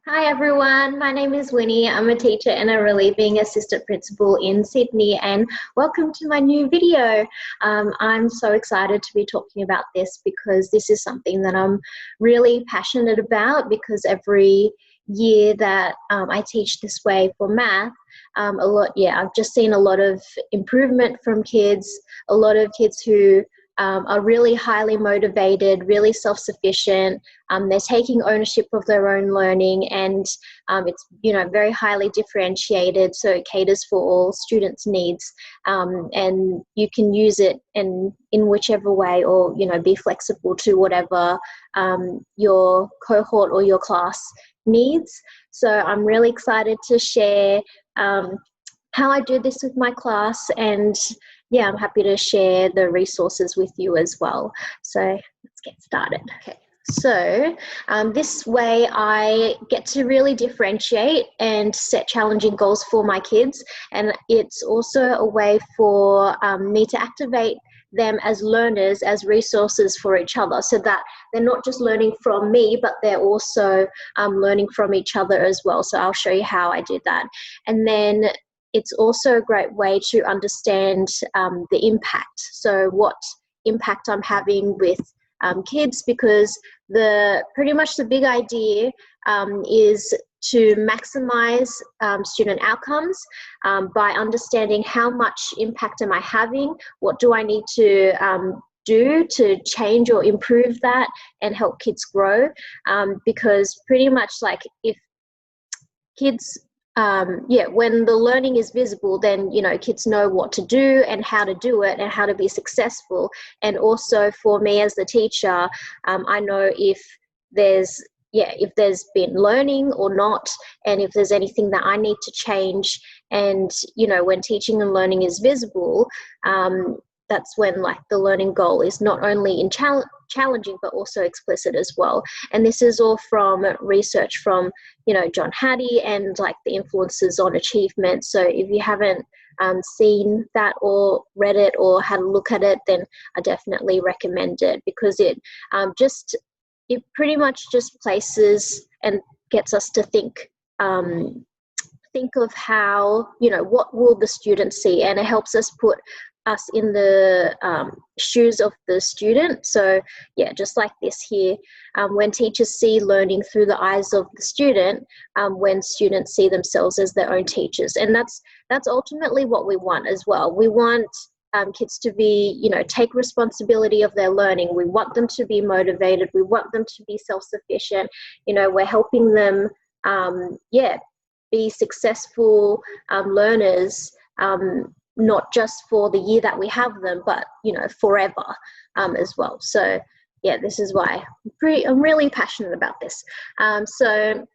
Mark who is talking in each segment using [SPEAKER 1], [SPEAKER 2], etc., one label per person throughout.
[SPEAKER 1] Hi everyone, my name is Winnie. I'm a teacher and a relieving assistant principal in Sydney, and welcome to my new video. I'm so excited to be talking about this because this is something that I'm really passionate about, because every year that I teach this way for math, I've just seen a lot of improvement from kids, a lot of kids who are really highly motivated, really self-sufficient. They're taking ownership of their own learning, and it's very highly differentiated, so it caters for all students' needs, and you can use it in whichever way, or be flexible to whatever your cohort or your class needs. So I'm really excited to share how I do this with my class, and yeah, I'm happy to share the resources with you as well. So let's get started. Okay, so this way I get to really differentiate and set challenging goals for my kids, and it's also a way for me to activate them as learners, as resources for each other, so that they're not just learning from me, but they're also learning from each other as well. So I'll show you how I do that. And then it's also a great way to understand the impact. So what impact I'm having with kids, because pretty much the big idea is to maximize student outcomes by understanding how much impact am I having, what do I need to do to change or improve that and help kids grow, because pretty much like if kids when the learning is visible, then kids know what to do and how to do it and how to be successful. And also for me as the teacher, I know if there's been learning or not, and if there's anything that I need to change. And when teaching and learning is visible, that's when the learning goal is not only in challenging but also explicit as well. And this is all from research from John Hattie and the influences on achievement. So if you haven't seen that or read it or had a look at it, then I definitely recommend it, because it pretty much just places and gets us to think of how, what will the student see, and it helps us put us in the shoes of the student. So yeah, just like this here, when teachers see learning through the eyes of the student, when students see themselves as their own teachers. And that's ultimately what we want as well. We want kids to be, take responsibility of their learning. We want them to be motivated. We want them to be self-sufficient. We're helping them be successful learners, not just for the year that we have them, but forever as well. So yeah, this is why I'm really passionate about this. So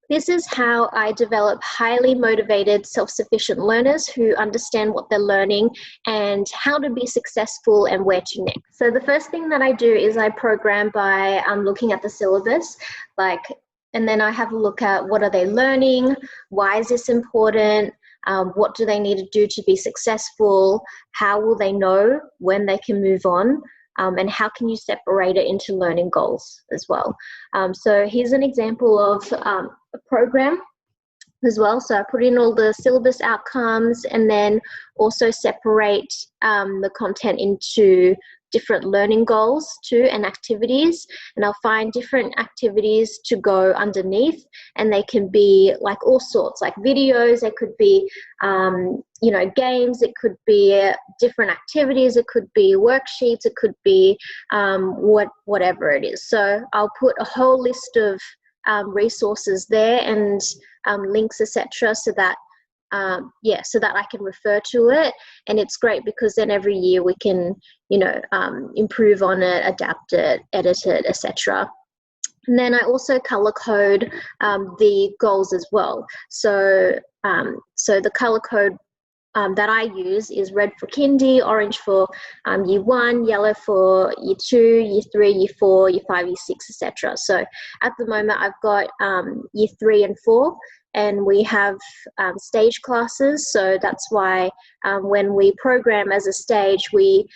[SPEAKER 1] this is how I develop highly motivated, self-sufficient learners who understand what they're learning and how to be successful and where to next. So the first thing that I do is I program by looking at the syllabus, and then I have a look at what are they learning, why is this important, what do they need to do to be successful, how will they know when they can move on, and how can you separate it into learning goals as well. So here's an example of a program as well. So I put in all the syllabus outcomes, and then also separate the content into different learning goals too, and activities. And I'll find different activities to go underneath, and they can be all sorts, videos, it could be games, it could be different activities, it could be worksheets, it could be whatever it is. So I'll put a whole list of resources there, and links, etc., so that I can refer to it. And it's great because then every year we can improve on it, adapt it, edit it, etc. And then I also color code the goals as well. So the color code that I use is red for kindy, orange for year 1, yellow for year 2, year 3, year 4, year 5, year 6, etc. So at the moment I've got year 3 and 4, and we have stage classes. So that's why when we program as a stage, we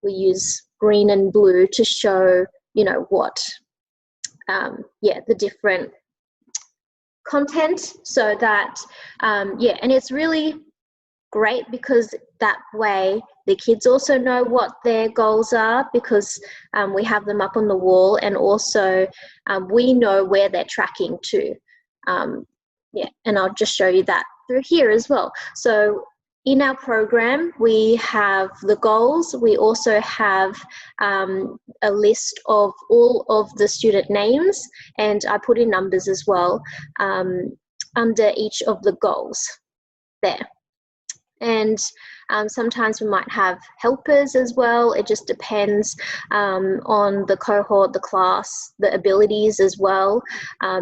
[SPEAKER 1] use green and blue to show what the different content, so that, yeah, and it's really great because that way the kids also know what their goals are, because we have them up on the wall, and also we know where they're tracking to. Yeah, and I'll just show you that through here as well. So in our program, we have the goals. We also have a list of all of the student names, and I put in numbers as well under each of the goals there. And sometimes we might have helpers as well. It just depends on the cohort, the class, the abilities as well.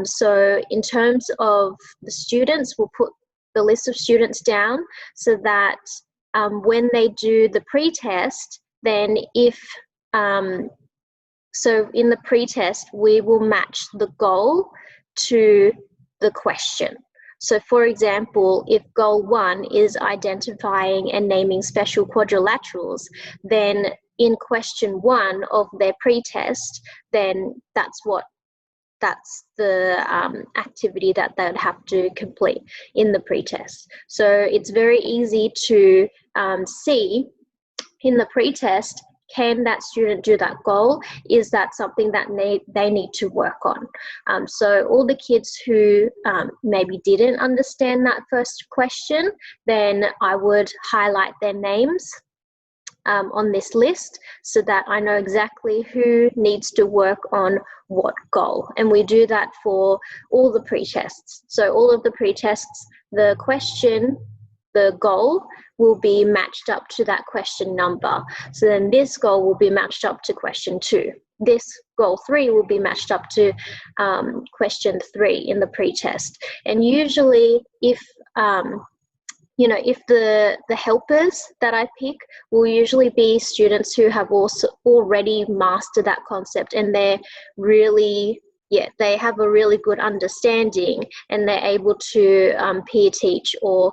[SPEAKER 1] So in terms of the students, we'll put the list of students down so that when they do the pretest, then if, so in the pretest, we will match the goal to the question. So for example, if goal 1 is identifying and naming special quadrilaterals, then in question 1 of their pretest, then that's the activity that they would have to complete in the pretest. So it's very easy to see in the pretest, can that student do that goal? Is that something that they need to work on? So all the kids who maybe didn't understand that first question, then I would highlight their names on this list so that I know exactly who needs to work on what goal. And we do that for all the pretests. So all of the pretests, the question, the goal will be matched up to that question number. So then this goal will be matched up to question 2. This goal 3 will be matched up to question 3 in the pretest. And usually if you know, if the helpers that I pick will usually be students who have also already mastered that concept, and they're really, yeah, they have a really good understanding, and they're able to peer teach or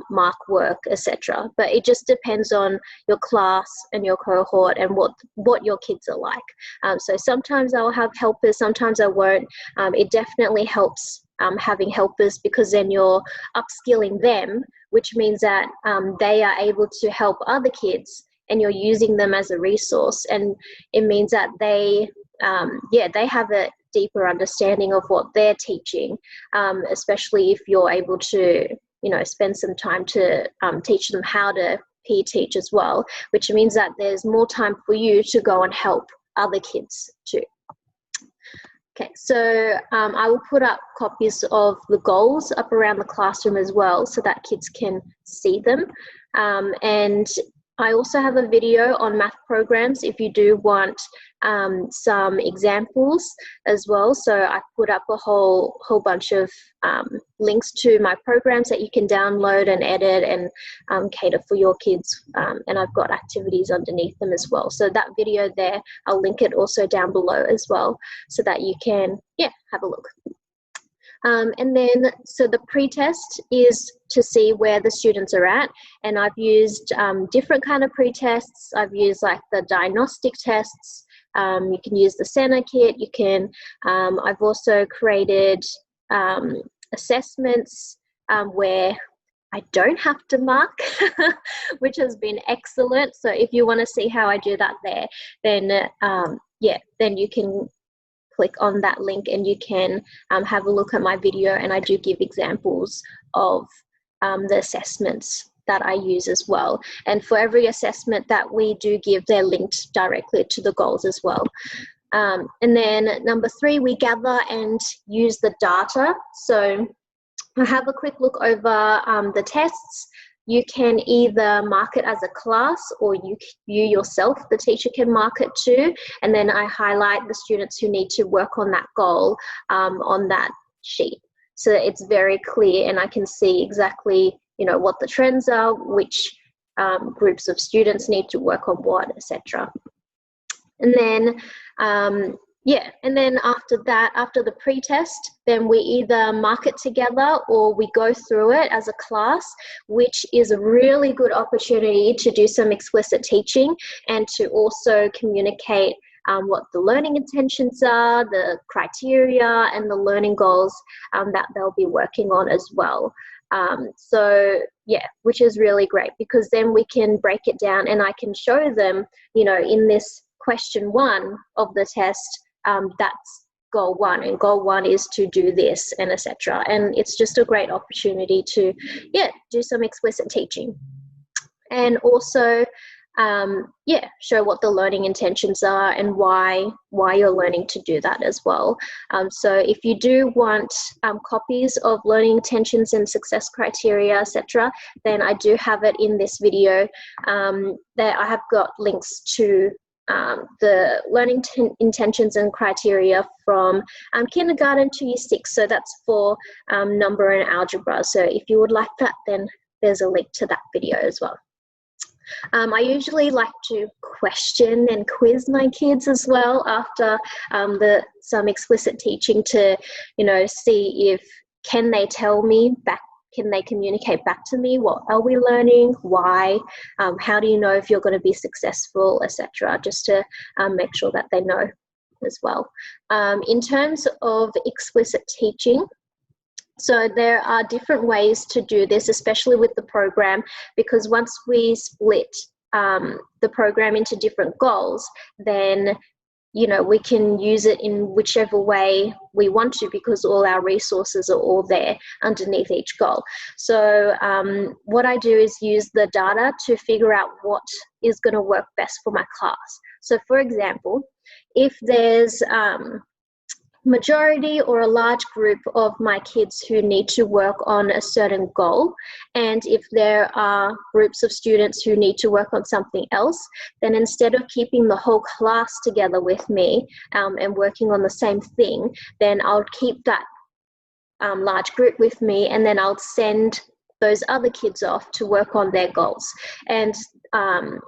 [SPEAKER 1] mark work, etc. But it just depends on your class and your cohort and what your kids are like. So sometimes I'll have helpers, sometimes I won't. It definitely helps having helpers, because then you're upskilling them, which means that they are able to help other kids, and you're using them as a resource. And it means that they have a deeper understanding of what they're teaching, especially if you're able to, you know, spend some time to teach them how to peer teach as well, which means that there's more time for you to go and help other kids too. Okay, so I will put up copies of the goals up around the classroom as well, so that kids can see them. And I also have a video on math programs if you do want some examples as well. So I put up a whole bunch of links to my programs that you can download and edit and cater for your kids. And I've got activities underneath them as well. So that video there, I'll link it also down below as well, so that you can, yeah, have a look. And then, so the pretest is to see where the students are at, and I've used different kind of pretests. I've used like the diagnostic tests. You can use the center kit. You can. I've also created assessments where I don't have to mark, which has been excellent. So if you want to see how I do that there, then yeah, then you can click on that link and you can have a look at my video, and I do give examples of the assessments that I use as well. And for every assessment that we do give, they're linked directly to the goals as well. And then number 3, we gather and use the data. So I have a quick look over the tests. You can either mark it as a class, or you yourself, the teacher, can mark it too. And then I highlight the students who need to work on that goal on that sheet. So it's very clear, and I can see exactly, you know, what the trends are, which groups of students need to work on what, etc. And then yeah, and then after that, after the pretest, then we either mark it together or we go through it as a class, which is a really good opportunity to do some explicit teaching and to also communicate what the learning intentions are, the criteria, and the learning goals that they'll be working on as well. So yeah, which is really great, because then we can break it down and I can show them, you know, in this question 1 of the test, that's goal 1, and goal 1 is to do this, and etc. And it's just a great opportunity to, yeah, do some explicit teaching. And also, yeah, show what the learning intentions are and why you're learning to do that as well. So if you do want copies of learning intentions and success criteria, etc., then I do have it in this video. That I have got links to the learning intentions and criteria from kindergarten to year 6. So that's for number and algebra. So if you would like that, then there's a link to that video as well. I usually like to question and quiz my kids as well after some explicit teaching to, you know, see if can they tell me back, can they communicate back to me, what are we learning, why, how do you know if you're going to be successful, etc., just to make sure that they know as well. In terms of explicit teaching, so there are different ways to do this, especially with the program, because once we split the program into different goals, then, you know, we can use it in whichever way we want to, because all our resources are all there underneath each goal. So what I do is use the data to figure out what is going to work best for my class. So for example, if there's majority or a large group of my kids who need to work on a certain goal, and if there are groups of students who need to work on something else, then instead of keeping the whole class together with me and working on the same thing, then I'll keep that large group with me, and then I'll send those other kids off to work on their goals. And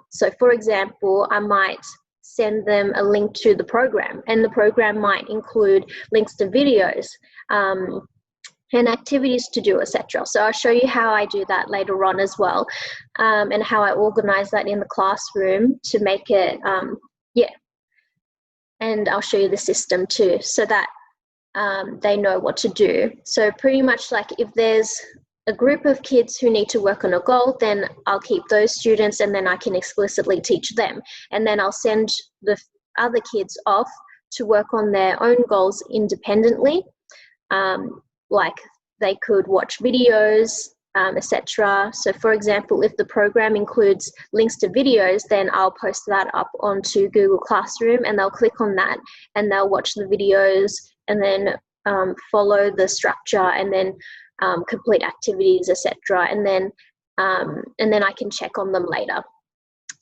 [SPEAKER 1] so for example, I might send them a link to the program, and the program might include links to videos and activities to do, etc. So I'll show you how I do that later on as well, and how I organize that in the classroom to make it, yeah, and I'll show you the system too, so that they know what to do. So pretty much like if there's a group of kids who need to work on a goal, then I'll keep those students, and then I can explicitly teach them. And then I'll send the other kids off to work on their own goals independently. Like they could watch videos, etc. So for example, if the program includes links to videos, then I'll post that up onto Google Classroom, and they'll click on that and they'll watch the videos, and then follow the structure, and then complete activities, etc. And then I can check on them later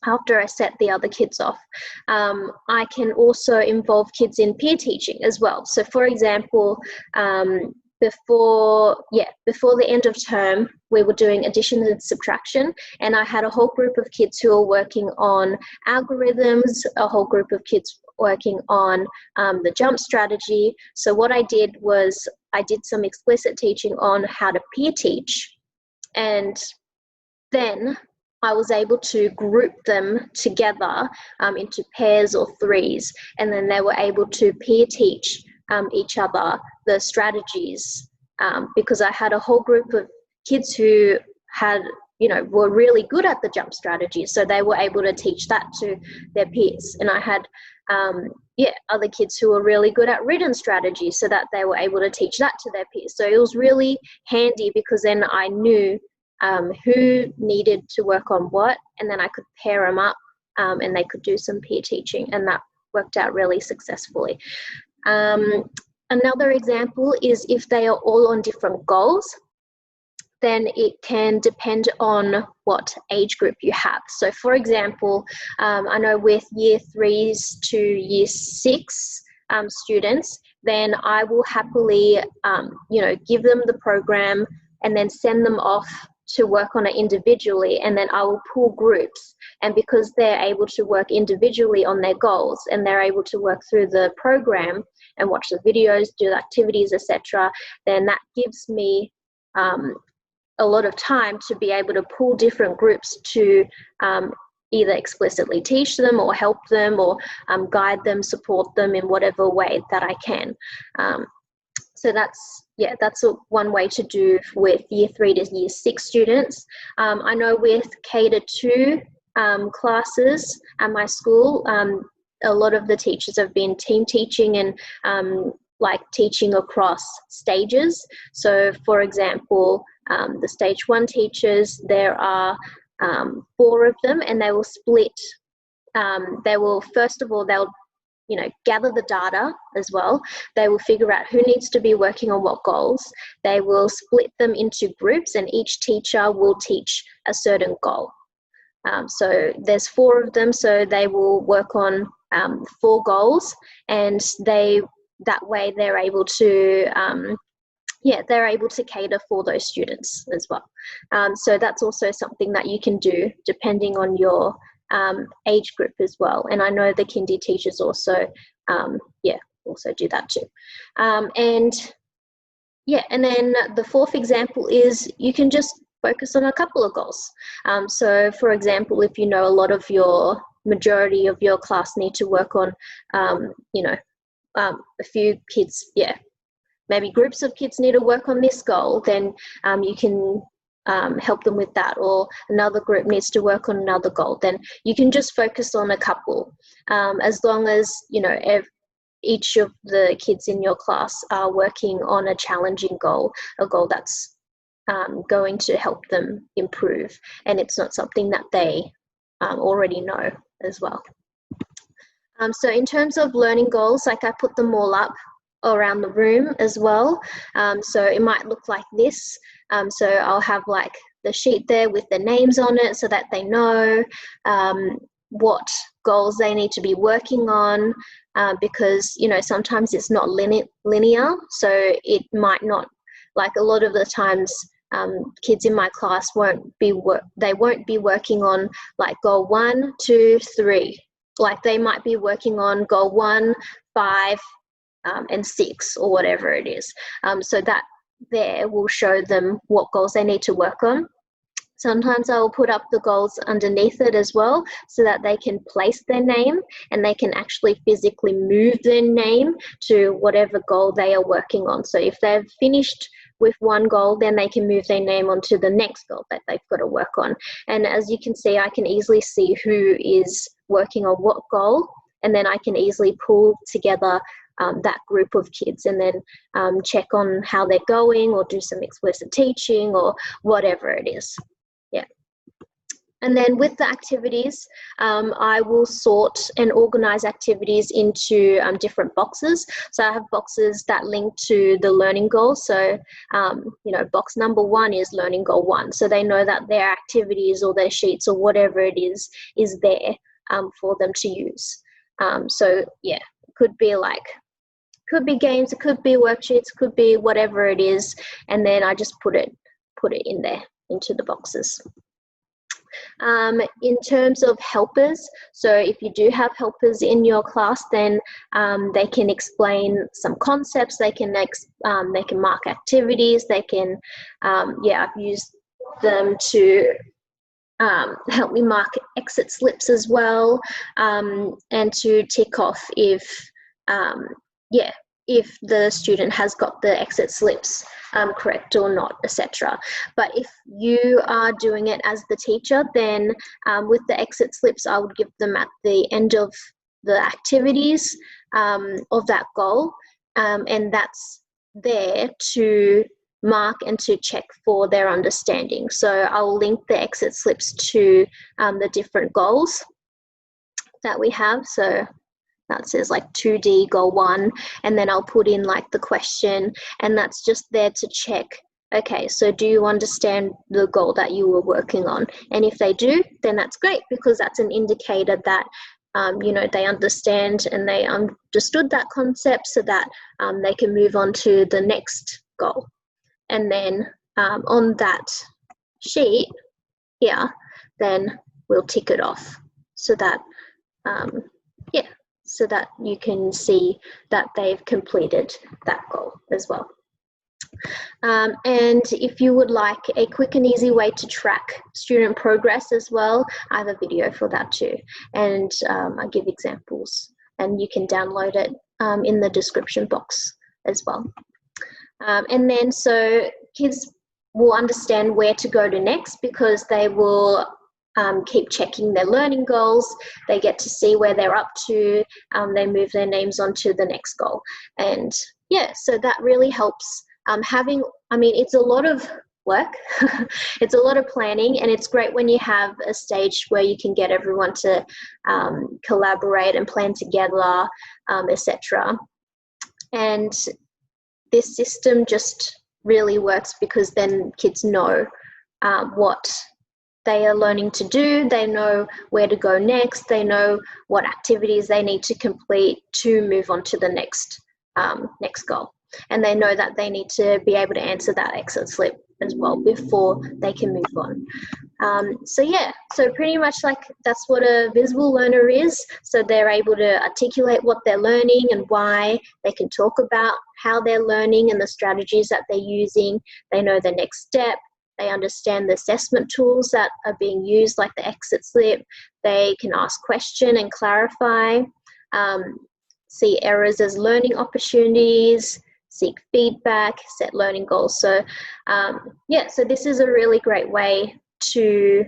[SPEAKER 1] after I set the other kids off. I can also involve kids in peer teaching as well. So for example, before the end of term, we were doing addition and subtraction, and I had a whole group of kids who were working on algorithms, a whole group of kids working on the jump strategy. So what I did was I did some explicit teaching on how to peer teach, and then I was able to group them together into pairs or threes, and then they were able to peer teach each other the strategies, because I had a whole group of kids who had, you know, were really good at the jump strategy, so they were able to teach that to their peers. And I had other kids who were really good at written strategy, so that they were able to teach that to their peers. So it was really handy, because then I knew who needed to work on what, and then I could pair them up, and they could do some peer teaching, and that worked out really successfully. Another example is if they are all on different goals, then it can depend on what age group you have. So for example, I know with year 3s to year 6 students, then I will happily, give them the program and then send them off to work on it individually, and then I will pool groups. And because they're able to work individually on their goals, and they're able to work through the program and watch the videos, do the activities, etc., then that gives me a lot of time to be able to pull different groups to either explicitly teach them or help them or guide them, support them in whatever way that I can. So that's one way to do with year 3 to year 6 students. I know with K-2 classes at my school, a lot of the teachers have been team teaching and like teaching across stages. So for example, the stage 1 teachers, there are 4 of them, and they will split. They will, first of all, they'll gather the data as well. They will figure out who needs to be working on what goals. They will split them into groups, and each teacher will teach a certain goal. So there's 4 of them, so they will work on 4 goals, and that way they're able to they're able to cater for those students as well. So that's also something that you can do depending on your age group as well. And I know the kindy teachers also also do that too. And then the 4th example is you can just focus on a couple of goals. So for example, if you know a lot of your majority of your class need to work on a few kids, maybe groups of kids need to work on this goal, then you can help them with that, or another group needs to work on another goal, then you can just focus on a couple, as long as each of the kids in your class are working on a challenging goal, a goal that's going to help them improve, and it's not something that they already know as well. So in terms of learning goals, like I put them all up around the room as well. So it might look like this. So I'll have like the sheet there with the names on it so that they know what goals they need to be working on, because sometimes it's not linear, so it might not, like a lot of the times kids in my class won't be working on like goal 1, 2, 3. Like they might be working on goal 1, 5, and 6, or whatever it is. So that there will show them what goals they need to work on. Sometimes I will put up the goals underneath it as well, so that they can place their name and they can actually physically move their name to whatever goal they are working on. So if they've finished with one goal, then they can move their name onto the next goal that they've got to work on. And as you can see, I can easily see who is working on what goal, and then I can easily pull together that group of kids and then check on how they're going, or do some explicit teaching or whatever it is. And then with the activities, I will sort and organize activities into different boxes. So I have boxes that link to the learning goals. So, box number 1 is learning goal 1. So they know that their activities or their sheets or whatever it is there for them to use. It could be games, it could be worksheets, could be whatever it is. And then I just put it in there into the boxes. In terms of helpers, so if you do have helpers in your class, then they can explain some concepts, they can mark activities, they can, I've used them to help me mark exit slips as well, and to tick off if the student has got the exit slips correct or not, etc. But if you are doing it as the teacher, then with the exit slips, I would give them at the end of the activities of that goal, and that's there to mark and to check for their understanding. So I'll link the exit slips to the different goals that we have. So that says like 2D goal 1, and then I'll put in like the question, and that's just there to check, okay, so do you understand the goal that you were working on? And if they do, then that's great, because that's an indicator that they understand and they understood that concept, so that they can move on to the next goal. And then on that sheet here, then we'll tick it off so that so that you can see that they've completed that goal as well. And if you would like a quick and easy way to track student progress as well, I have a video for that too. And I give examples, and you can download it in the description box as well. And then so kids will understand where to go to next, because they will keep checking their learning goals. They get to see where they're up to. They move their names onto the next goal. And yeah, so that really helps it's a lot of work. It's a lot of planning, and it's great when you have a stage where you can get everyone to collaborate and plan together, etc. And this system just really works because then kids know what they are learning to do. They know where to go next. They know what activities they need to complete to move on to the next goal. And they know that they need to be able to answer that exit slip as well before they can move on. So pretty much like that's what a visible learner is. So they're able to articulate what they're learning and why. They can talk about how they're learning and the strategies that they're using. They know the next step. They understand the assessment tools that are being used, like the exit slip. They can ask questions and clarify, see errors as learning opportunities, seek feedback, set learning goals. So so this is a really great way to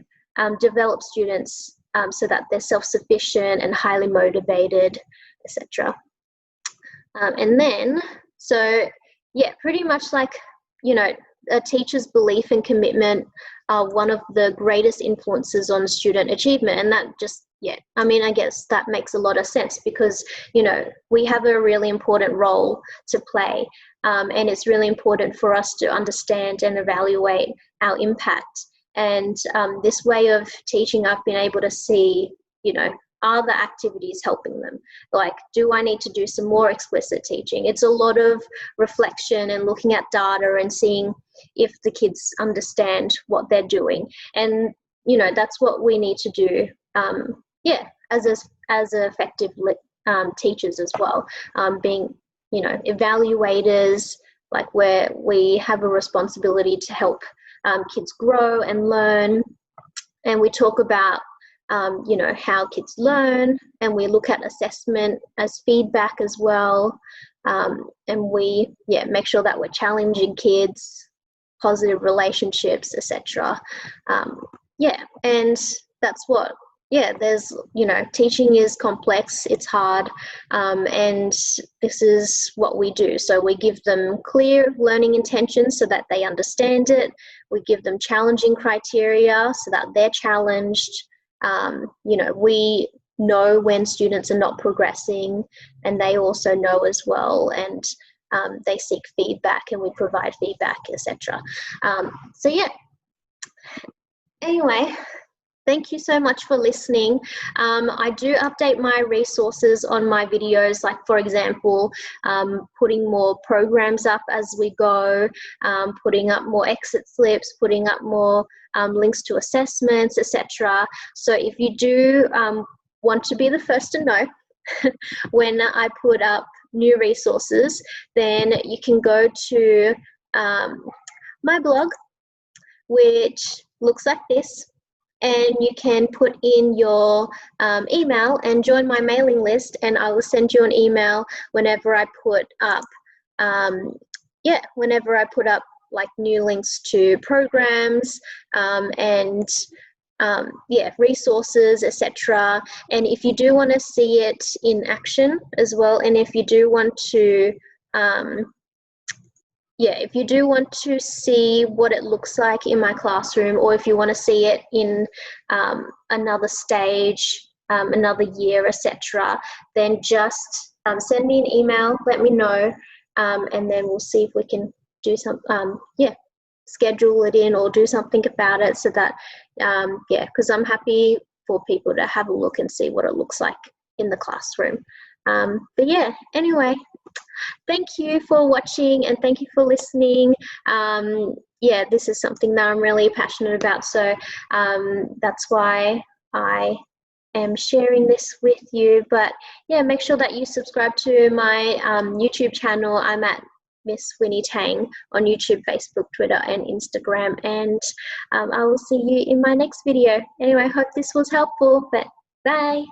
[SPEAKER 1] develop students so that they're self-sufficient and highly motivated, etc. And then, pretty much like, a teacher's belief and commitment are one of the greatest influences on student achievement. And that just, I guess that makes a lot of sense because, we have a really important role to play. And it's really important for us to understand and evaluate our impact. And this way of teaching, I've been able to see, are the activities helping them? Like, do I need to do some more explicit teaching? It's a lot of reflection and looking at data and seeing if the kids understand what they're doing. And, that's what we need to do, as effective teachers as well, being, evaluators, like where we have a responsibility to help kids grow and learn. And we talk about how kids learn, and we look at assessment as feedback as well. And we, make sure that we're challenging kids, positive relationships, etc. And that's what, there's, teaching is complex, it's hard, and this is what we do. So we give them clear learning intentions so that they understand it. We give them challenging criteria so that they're challenged. We know when students are not progressing, and they also know as well, and they seek feedback, and we provide feedback, etc. Anyway, thank you so much for listening. I do update my resources on my videos, like, for example, putting more programs up as we go, putting up more exit slips, putting up more links to assessments, etc. So if you do want to be the first to know when I put up new resources, then you can go to my blog, which looks like this. And you can put in your email and join my mailing list, and I will send you an email whenever I put up, like new links to programs resources, etc. And if you do want to see it in action as well, and if you do want to if you do want to see what it looks like in my classroom, or if you want to see it in another stage, another year, etc., then just send me an email, let me know, and then we'll see if we can do some, schedule it in or do something about it, so that, because I'm happy for people to have a look and see what it looks like in the classroom. Anyway, thank you for watching, and thank you for listening. This is something that I'm really passionate about, so that's why I am sharing this with you. But make sure that you subscribe to my YouTube channel. I'm at mswinnytang on YouTube, Facebook, Twitter, and Instagram. And I will see you in my next video. Anyway, I hope this was helpful. But bye.